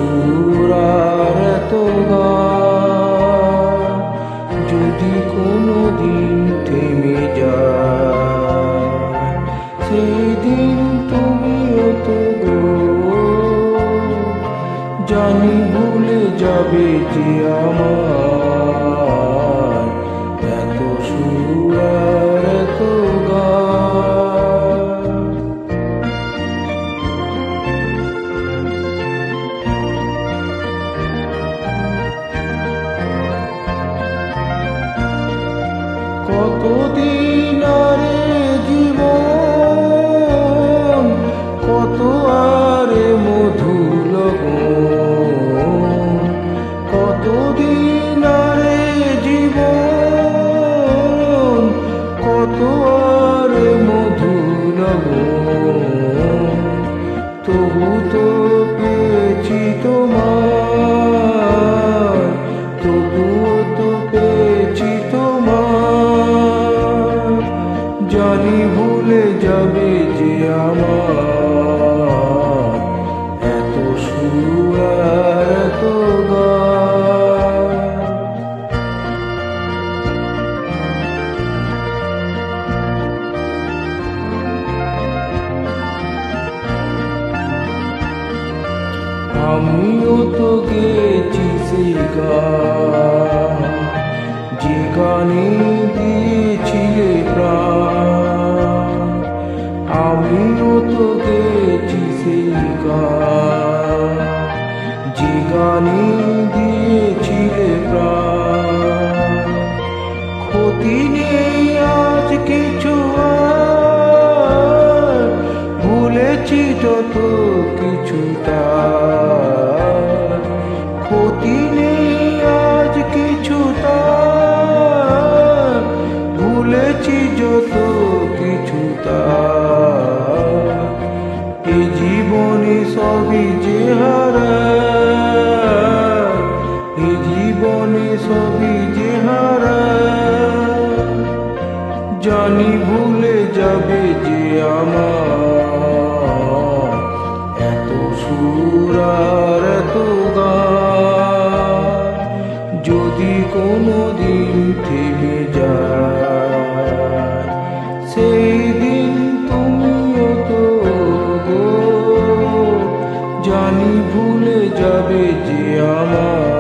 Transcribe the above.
সুর আর এত গান যদি কোনো দিন থেমে যায়, সেই দিন তুমিও তো গো জানি ভুলে যাবে যে আমার এত সুর আর এত গান। কতদিন আরে জীবন, কত আরে মধু লগন, কতদিন আরে জীবন, কত আরে মধু লগন, তবু তো পেয়েছি তোমার, তবুও তো পেয়েছি তোমার, জানি ভুলে যাবে যে আমার এত সুর আর এত গান। আমিও তো গেছি সেই গান যে গানে দিয়েছিলে প্রাণ, আমিও তো গেছি সেই গান যে গানে দিয়েছিলে প্রাণ। ক্ষতি নেই আজ কিছু আর, ভুলেছি যত কিছু তার, ক্ষতি নেই আজ কিছু তার, ভুলেছি যত কিছু তার। এ জীবনে সবই যে হারায়, এ জীবনে সবই যে হারায়, জানি ভুলে যাবে যে আমার এত সুর আর এত গান যদি কোনো দিন থেমে যায়, সেই দিন তুমিও তো গো জানি ভুলে যাবে যে আমার